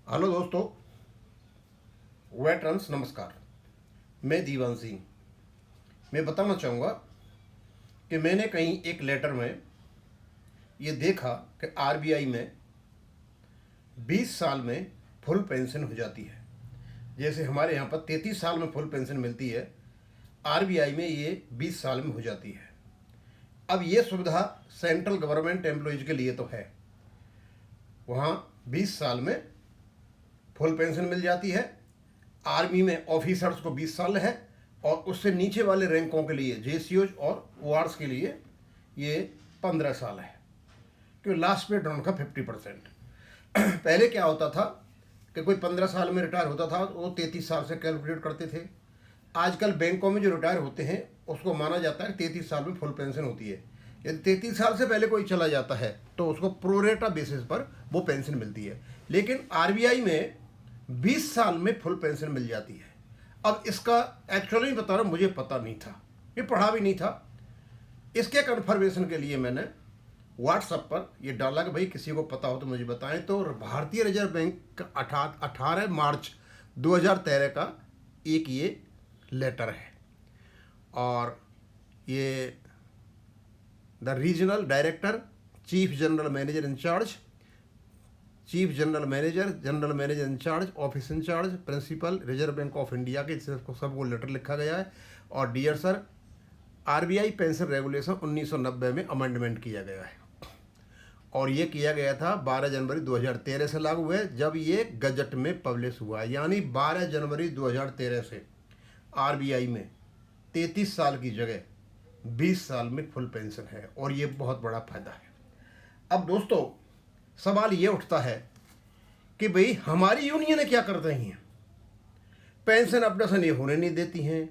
Hello दोस्तों, veterans नमस्कार। मैं दीवान सिंह। मैं बताना चाहूँगा कि मैंने कहीं एक लेटर में ये देखा कि आरबीआई में 20 साल में फुल पेंशन हो जाती है। जैसे हमारे यहाँ पर 33 साल में फुल पेंशन मिलती है, आरबीआई में ये 20 साल में हो जाती है। अब ये सुविधा सेंट्रल गवर्नमेंट एम्प्लॉयज़ के लिए तो है, वहाँ 20 साल में फुल पेंशन मिल जाती है। आर्मी में ऑफिसर्स को 20 साल है और उससे नीचे वाले रैंकों के लिए जेसीओज और वार्ड्स के लिए ये 15 साल है, क्योंकि लास्ट में उनका 50%। पहले क्या होता था कि कोई 15 साल में रिटायर होता था, वो 33 साल से कैलकुलेट करते थे। आजकल बैंकों में जो रिटायर होते हैं उसको माना जाता है 33 साल में फुल पेंशन होती है। यदि 33 साल से पहले कोई चला जाता है तो उसको प्रोरेटा बेसिस पर वो पेंशन मिलती है, लेकिन आरबीआई में 20 साल में फुल पेंशन मिल जाती है। अब इसका एक्चुअली बता रहा हूँ, मुझे पता नहीं था, ये पढ़ा भी नहीं था। इसके कन्फर्मेशन के लिए मैंने व्हाट्सएप पर ये डाला कि भाई किसी को पता हो तो मुझे बताएं। तो भारतीय रिजर्व बैंक का 18 मार्च 2013 का एक ये लेटर है, और ये the regional director, chief general manager incharge, chief general manager incharge, office incharge, principal reserve bank of India के सबको लेटर लिखा गया है। और dear sir, RBI pension regulation 1990 में अमेंडमेंट किया गया है, और ये किया गया था 12 जनवरी 2013 से लागू है, जब ये गजट में पब्लिश हुआ है। यानी 12 जनवरी 2013 से आरबीआई में 33 साल की जगह 20 साल में फुल पेंशन है, और ये बहुत बड़ा फायदा है। अब दोस्तों, सवाल ये उठता है कि भाई हमारी यूनियनें क्या कर रही हैं? पेंशन अपडेशन ये होने नहीं देती हैं,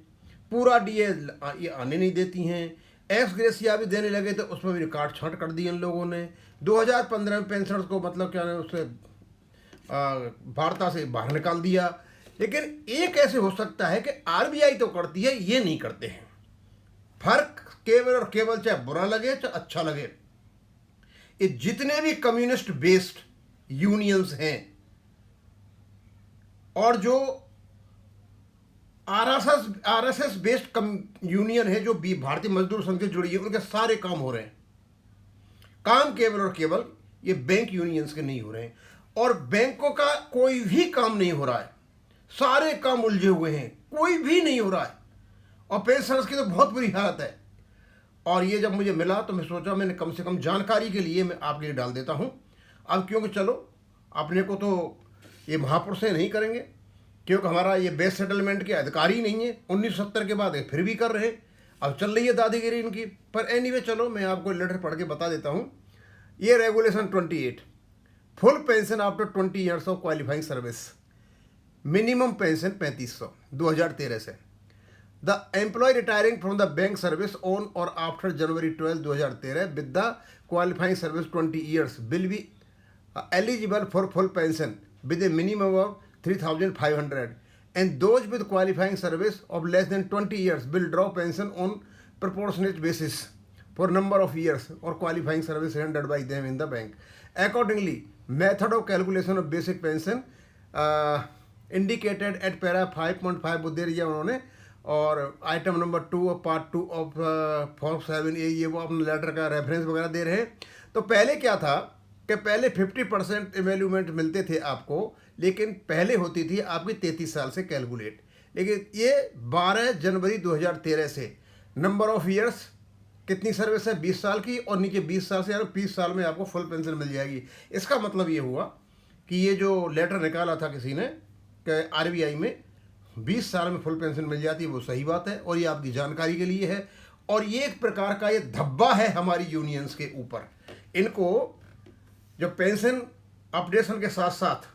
पूरा डीए ये आने नहीं देती हैं, एक्स ग्रेसिया भी देने लगे तो उसमें भी काट छांट कर दी इन लोगों ने। 2015 में पेंशनर्स को मतलब क्या उससे वार्ता से बाहर निकाल दिया। लेकिन एक कैसे हो सकता है कि आरबीआई तो करती है, ये नहीं करते हैं? फर्क केवल और केवल, चाहे बुरा लगे चाहे अच्छा लगे, ये जितने भी कम्युनिस्ट बेस्ड यूनियंस हैं और जो आरएसएस बेस्ड यूनियन है जो भी भारतीय मजदूर संघ से जुड़ी है, उनके सारे काम हो रहे हैं। काम केवल और केवल ये बैंक यूनियंस के नहीं हो रहे हैं, और बैंकों का कोई भी काम नहीं हो रहा है। सारे काम उलझे हुए हैं, कोई भी नहीं हो रहा है, और पेंशनर्स की तो बहुत बुरी हालत है। और ये जब मुझे मिला तो मैं सोचा मैंने कम से कम जानकारी के लिए मैं आपके लिए डाल देता हूँ। अब क्योंकि चलो अपने को तो ये महापुरुष नहीं करेंगे, क्योंकि हमारा ये बेस सेटलमेंट के अधिकारी नहीं है। 1970 के बाद ये फिर भी कर रहे हैं, अब चल रही है दादीगिरी इनकी। पर एनीवे चलो मैं आपको लेटर पढ़ के बता देता हूँ। ये regulation 28, full pension after 20 years of qualifying service, minimum pension 3500, 2013 से। The employee retiring from the bank service on or after January 12, 2013 with the qualifying service 20 years will be eligible for full pension with a minimum of 3,500, and those with qualifying service of less than 20 years will draw pension on proportionate basis for number of years or qualifying service rendered by them in the bank. Accordingly, method of calculation of basic pension indicated at para 5.5 वो दे रही है उन्होंने, और item number 2 और part 2 of form 7A ये वो अपने letter का रेफरेंस वगैरह दे रहे हैं। तो पहले क्या था कि पहले 50% एवेल्यूमेंट मिलते थे आपको, लेकिन पहले होती थी आपकी 33 साल से कैलकुलेट। लेकिन ये 12 जनवरी 2013 से नंबर ऑफ ईयर्स कितनी सर्विस है 20 साल की, और नीचे 20 साल से, यानी 20 साल में आपको फुल पेंशन मिल जाएगी। इसका मतलब ये हुआ कि ये जो लेटर निकाला था किसी ने कि आरबीआई में 20 साल में फुल पेंशन मिल जाती है, वो सही बात है, और ये आपकी जानकारी के लिए है। और ये एक प्रकार का ये धब्बा है हमारी यूनियंस के ऊपर। इनको जो पेंशन अपडेशन के साथ साथ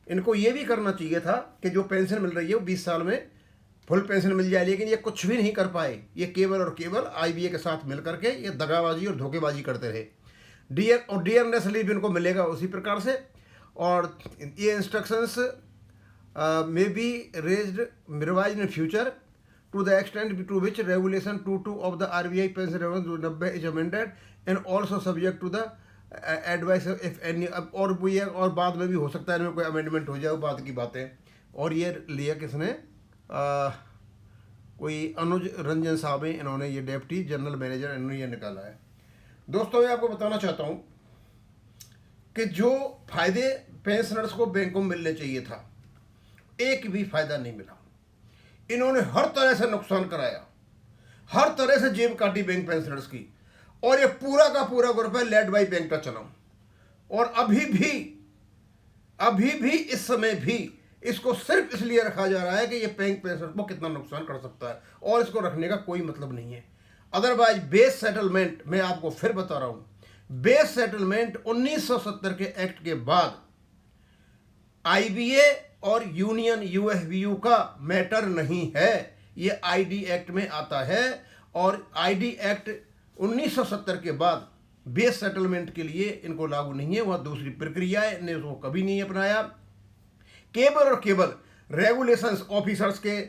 इनको ये भी करना चाहिए था कि जो पेंशन मिल रही है वो 20 साल में फुल पेंशन मिल जाए, लेकिन ये कुछ भी नहीं कर पाए। ये केवल और केवल आईबीए के साथ मिल करके ये दगाबाजी और धोखेबाजी करते रहे। डियरनेस लीव इनको मिलेगा उसी प्रकार से, और ये instructions may be revised in future to the extent to which regulation 22 of the RBI pension regulation 90 is amended, and also subject to the advice if any, अब और वो ये और बाद में भी हो सकता है इनमें कोई अमेंडमेंट हो जाए, वो बात की बातें। और ये लिया किसने, कोई अनुज रंजन साहब हैं, इन्होंने ये डेप्टी जनरल मैनेजर इन्होंने ये निकाला है। दोस्तों मैं आपको बताना चाहता हूँ कि जो फायदे पेंशनर्स को बैंकों में मिलने चाहिए था, एक भी फायदा नहीं मिला। इन्होंने हर तरह से नुकसान कराया, हर तरह से जेब काटी बैंक पेंशनर्स की, और ये पूरा का पूरा ग्रुप है लेड बाई बैंक का चलाऊं। और अभी भी इस समय भी इसको सिर्फ इसलिए रखा जा रहा है कि ये बैंक पेंशनर्स को कितना नुकसान कर सकता है, और इसको रखने का कोई मतलब नहीं है। अदरवाइज बेस सेटलमेंट, मैं आपको फिर बता रहा हूं, बेस सेटलमेंट 1970 के एक्ट के बाद आईबीए और यूनियन यूएफबीयू का मैटर नहीं है, ये आईडी एक्ट में आता है। और आईडी एक्ट 1970 के बाद बेस सेटलमेंट के लिए इनको लागू नहीं है, वह दूसरी प्रक्रिया है, इन्हें उसको कभी नहीं अपनाया। केवल और केवल रेगुलेशंस, ऑफिसर्स के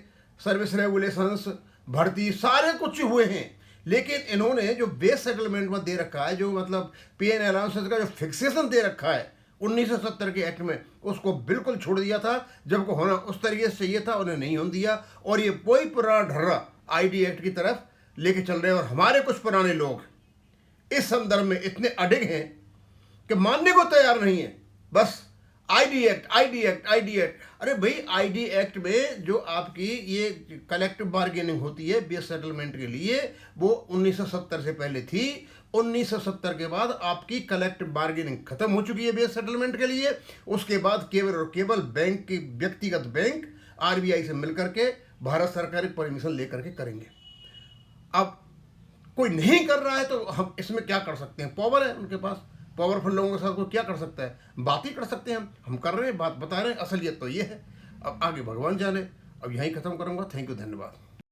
सर्विस रेगुलेशंस, भर्ती सारे कुछ हुए हैं, लेकिन इन्होंने जो बेस सेटलमेंट में दे रखा है, जो मतलब पीएन अलाउंसेस का जो फिक्सेशन दे रखा है 1970 के एक्ट में, उसको बिल्कुल छोड़ दिया था। जब को होना उस तरीके से चाहिए था, उन्हें नहीं होने दिया, और ये कोई पुराना ढर्रा आईडी एक्ट की तरफ लेके चल रहे हैं। और हमारे कुछ पुराने लोग इस संदर्भ में इतने अडिग हैं कि मानने को तैयार नहीं है, बस ID act, ID act, ID act. अरे भाई, आईडी एक्ट में जो आपकी ये कलेक्टिव बार्गेनिंग होती है बेस सेटलमेंट के लिए, वो 1970 से पहले थी। 1970 के बाद आपकी कलेक्टिव बार्गेनिंग खत्म हो चुकी है बेस सेटलमेंट के लिए। उसके बाद केवल और केवल बैंक की, व्यक्तिगत बैंक आरबीआई से मिलकर के भारत सरकार की परमिशन लेकर के करेंगे। अब कोई नहीं कर रहा है तो हम इसमें क्या कर सकते हैं, पावर है उनके पास, पावरफुल लोगों के साथ कोई क्या कर सकता है, बात ही कर सकते हैं। हम कर रहे हैं, बात बता रहे हैं, असलियत तो ये है। अब आगे भगवान जाने। अब यहीं ख़त्म करूँगा। थैंक यू, धन्यवाद।